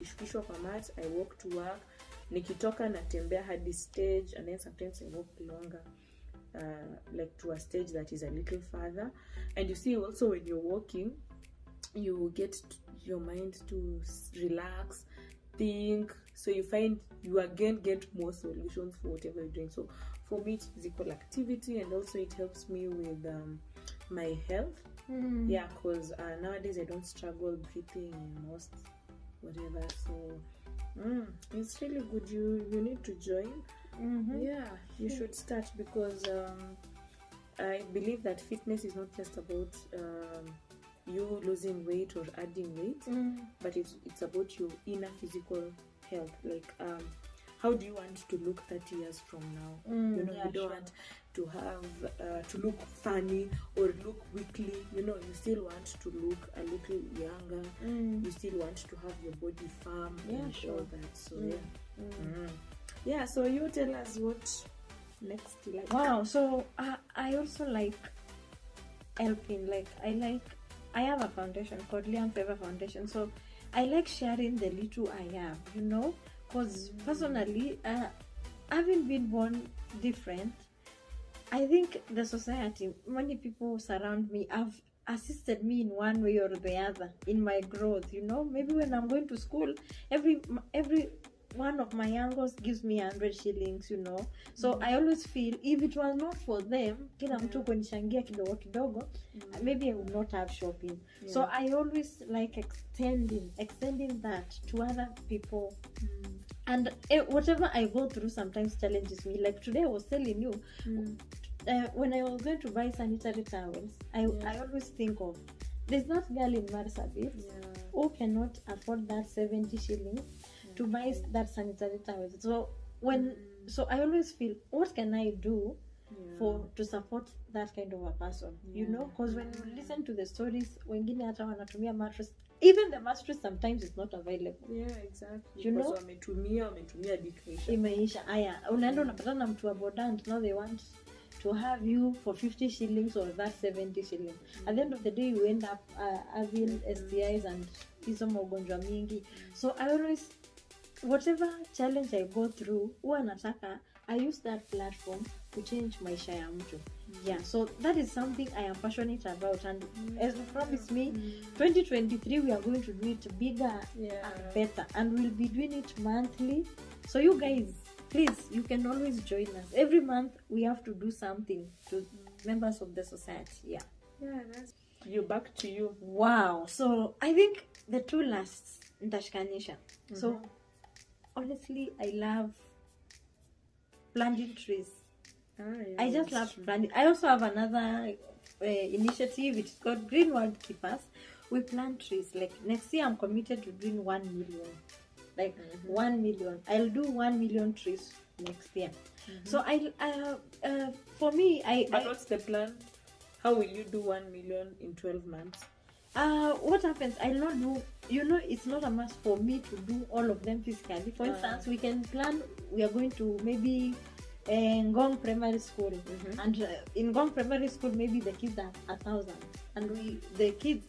Shukishwa kwa mat, I walk to work. Nikitoka natembea hadi stage, and then sometimes I walk longer, like to a stage that is a little further. And you see also when you're walking, you get your mind to relax, think, so you find you again get more solutions for whatever you're doing. So for me, it's physical activity, and also it helps me with my health. Yeah, because nowadays I don't struggle breathing most whatever, so it's really good. You need to join. Yeah, you should start, because I believe that fitness is not just about you losing weight or adding weight, but it's about your inner physical health. Like how do you want to look 30 years from now? You don't want to have to look funny or look weakly. You still want to look a little younger. You still want to have your body firm and all that. So yeah, so you tell us what next you like. Wow, so I also like helping. Like I have a foundation called Liam Favor Foundation, so I like sharing the little I have, because personally, having been born different, I think the society, many people surround me have assisted me in one way or the other in my growth. Maybe when I'm going to school, every one of my uncles gives me 100 shillings, so I always feel if it was not for them, kila mtu kunishangia kidogo kidogo, maybe I would not have shopping. So I always like extending that to other people. And whatever I go through sometimes challenges me. Like today I was telling you, when I was going to buy sanitary towels, I always think of, there's that girl in Marsabit who cannot afford that 70 shillings to buy that sanitary towels. So I always feel, what can I do to support that kind of a person? Because when you listen to the stories, wengine hata wanatumia mattress, even the mattress sometimes is not available. Yeah, exactly. Wametumia decrease. Imeisha. Aya, unaenda unapatana na mtu wa boda, and now they want to have you for 50 shillings or that 70 shillings. At the end of the day, you end up having STIs and hizo magonjwa mingi. So I always, whatever challenge I go through, I use that platform to change maisha ya mtu. Yeah, so that is something I am passionate about, and as you promised me, 2023 we are going to do it bigger and better, and we'll be doing it monthly. So you guys, please, you can always join us. Every month we have to do something to members of the society. Yeah, that's back to you. Wow. So I think the two lasts ndashikanisha. So honestly, I love planting trees. I just love planting. I also have another initiative. It's called Green World Keepers. We plant trees. Like next year, I'm committed to doing 1 million. Like 1 million. I'll do 1 million trees next year. So for me, But what's the plan? How will you do 1 million in 12 months? What happens? I'll not do. It's not a must for me to do all of them physically. For instance, we can plan. We are going to maybe Ngong Primary School, and in Ngong Primary School, maybe the kids are 1,000, and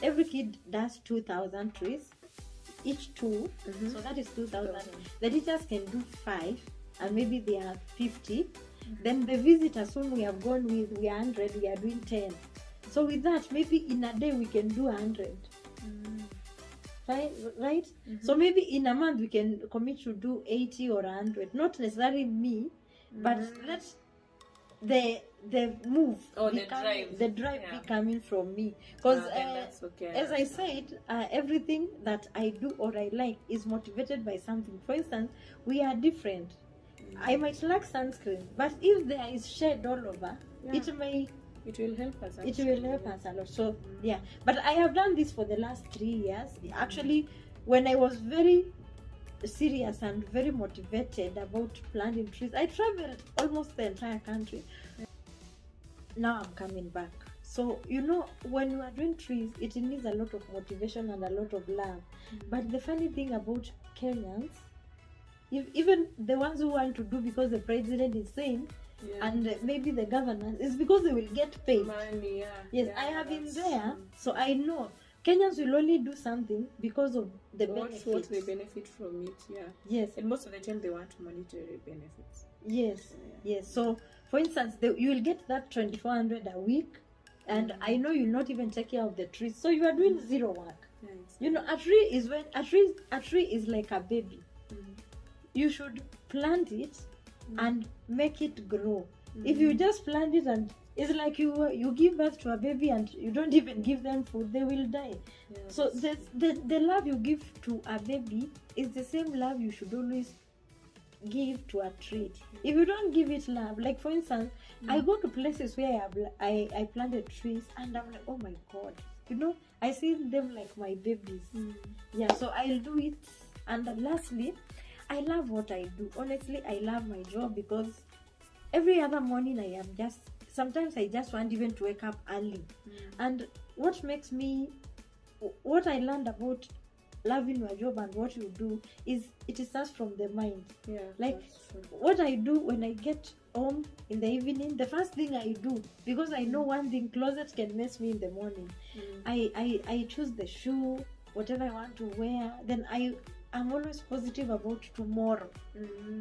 every kid does 2,000 trees, each 2, so that is 2,000. The teachers can do 5, and maybe they are 50. Then the visitors whom we have gone with, we are 100, we are doing 10. So with that, maybe in a day we can do 100. Right? So maybe in a month we can commit to do 80 or 100. Not necessarily me, but let the move, the drive be coming from me. Because as I said, everything that I do or I like is motivated by something. For instance, we are different. I might lack sunscreen, but if there is shade all over, it will help us. It will help us a lot. So yeah, but I have done this for the last 3 years. Actually, when I was very serious and very motivated about planting trees, I traveled almost the entire country. Now I'm coming back. So when you are doing trees, it needs a lot of motivation and a lot of love. But the funny thing about Kenyans, even the ones who want to do because the president is saying, and maybe the governors, is because they will get paid. Money, Yes, I have been there, so I know Kenyans will only do something because of the What benefits. they benefit from it, yeah. Yes, And most of the time they want monetary benefits. yes, yes. So, for instance, you will get that 2,400 a week, and I know you'll not even take care of the trees, so you are doing zero work. Yeah, You know, a tree is when a tree is like a baby. You should plant it and make it grow. If you just plant it and it's like you give birth to a baby and you don't even give them food, they will die. yeah, So the love you give to a baby is the same love you should always give to a tree. If you don't give it love, like for instance, I go to places where I planted trees and I'm like, oh my god, you know, I see them like my babies. Yeah, so I'll do it. And lastly, I love what I do. Honestly, I love my job because every other morning I am just, sometimes I just want even to wake up early. And what I learned about loving your job and what you do is it starts from the mind. yeah. Like That's true. what I do when I get home in the evening, the first thing I do, because I know one thing, closet can mess me in the morning. I choose the shoe, whatever I want to wear, then I'm always positive about tomorrow.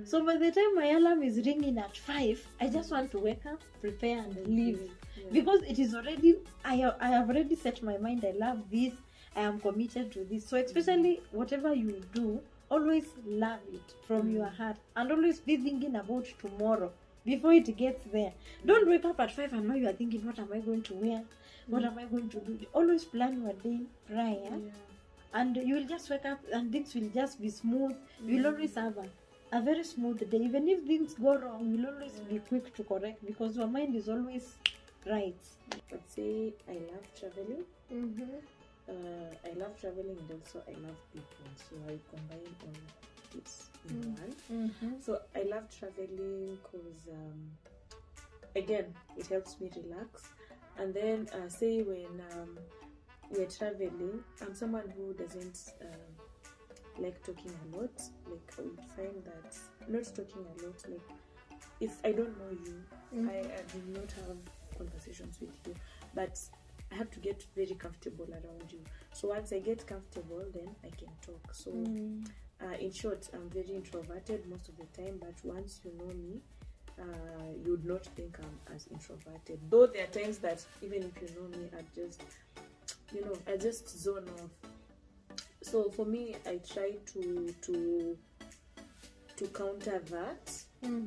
So by the time my alarm is ringing at 5, I just want to wake up, prepare and leave. Yeah. Because it is already, I have already set my mind, I love this, I am committed to this. So especially whatever you do, always love it from your heart and always be thinking about tomorrow before it gets there. Don't wake up at 5 and now you are thinking, what am I going to wear? What am I going to do? Always plan your day prior. Yeah. And you will just wake up and things will just be smooth. You will always have a very smooth day. Even if things go wrong, you will always be quick to correct because your mind is always right. I'd say I love traveling. I love traveling and also I love people. So I combine all this in one. So I love traveling because, again, it helps me relax. And then say when we're traveling, I'm someone who doesn't like talking a lot. Like I would find that not talking a lot, like if I don't know you, I do not have conversations with you, but I have to get very comfortable around you. So once I get comfortable, then I can talk. So in short, I'm very introverted most of the time, but once you know me, you would not think I'm as introverted. Though there are times that even if you know me, I just zone off. So for me, I try to counter that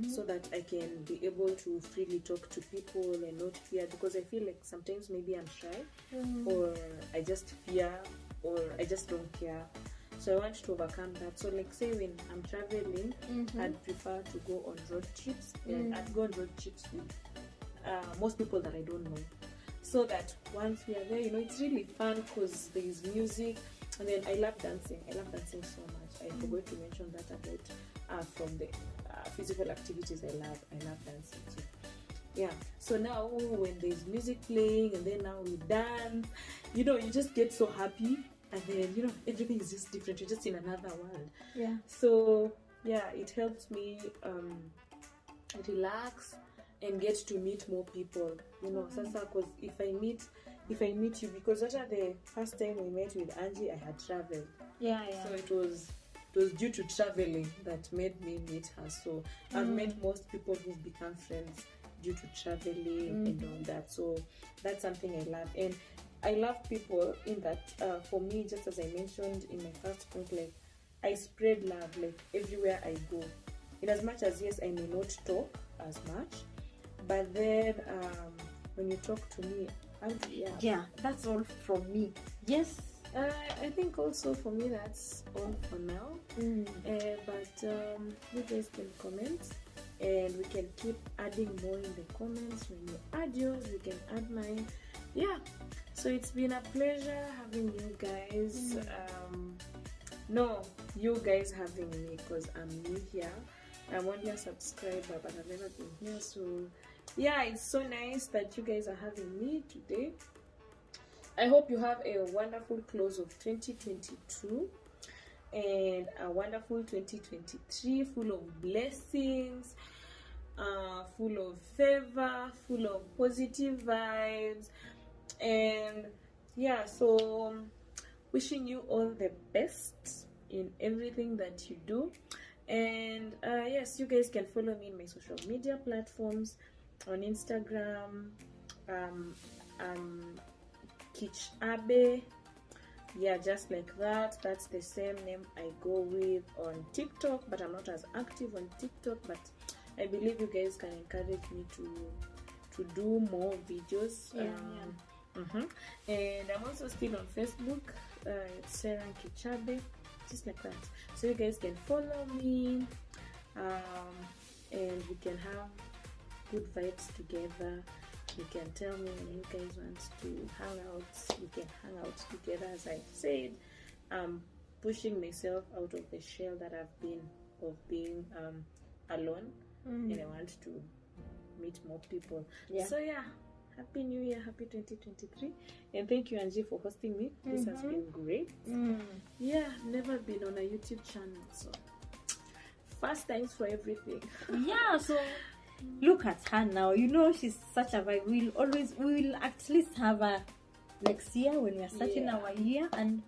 so that I can be able to freely talk to people and not fear, because I feel like sometimes maybe I'm shy or I just fear or I just don't care. So I want to overcome that. So like say when I'm traveling, I'd prefer to go on road trips and I'd go on road trips with most people that I don't know. So that once we are there, it's really fun because there is music, and then I love dancing. I love dancing so much. I forgot to mention that about from the physical activities I love dancing too. Yeah. So now when there's music playing and then now we dance, you just get so happy, and then everything is just different. You're just in another world. Yeah. So yeah, it helps me relax and get to meet more people, Sasa, because if I meet you, because after the first time we met with Angie, I had traveled. Yeah. So it was due to traveling that made me meet her. So I've met most people who've become friends due to traveling and all that. So that's something I love, and I love people in that. For me, just as I mentioned in my first point, like I spread love like everywhere I go. In as much as yes, I may not talk as much, but then when you talk to me, that's all from me. Yes. I think also for me that's all for now. But you guys can comment, and we can keep adding more in the comments. When you add yours, we can add mine. Yeah. So it's been a pleasure having you guys. No, you guys having me, because I'm new here. I'm only a subscriber, but I've never been here. So yeah, it's so nice that you guys are having me today. I hope you have a wonderful close of 2022 and a wonderful 2023 full of blessings, full of favor, full of positive vibes. And yeah, so wishing you all the best in everything that you do. And yes, you guys can follow me in my social media platforms on Instagram, Kichabe. Yeah, just like that. That's the same name I go with on TikTok, but I'm not as active on TikTok. But I believe you guys can encourage me to do more videos. And I'm also still on Facebook. It's Sarah Kichabe, just like that. So you guys can follow me, and we can have good vibes together. You can tell me when you guys want to hang out. We can hang out together. As I said, I'm pushing myself out of the shell that I've been of being alone, and I want to meet more people. So yeah, Happy New Year, happy 2023, and thank you, Angie, for hosting me. This has been great. Yeah, never been on a YouTube channel, so first times for everything. Yeah, so look at her now. You know, she's such a vibe. We will at least have her next year when we are starting our year, and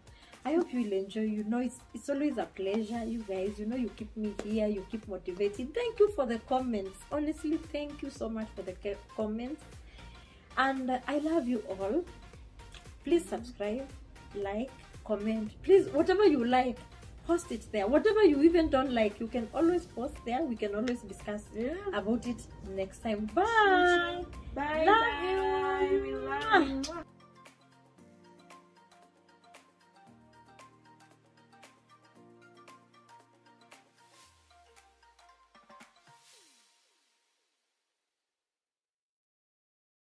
I hope you will enjoy. You know, it's always a pleasure, you guys. You know, you keep me here, you keep motivating. Thank you for the comments. Honestly, thank you so much for the comments, and I love you all. Please subscribe, like, comment. Please, whatever you like, post it there. Whatever you even don't like, you can always post there. We can always discuss about it next time. Bye. Bye. Love you. We love you.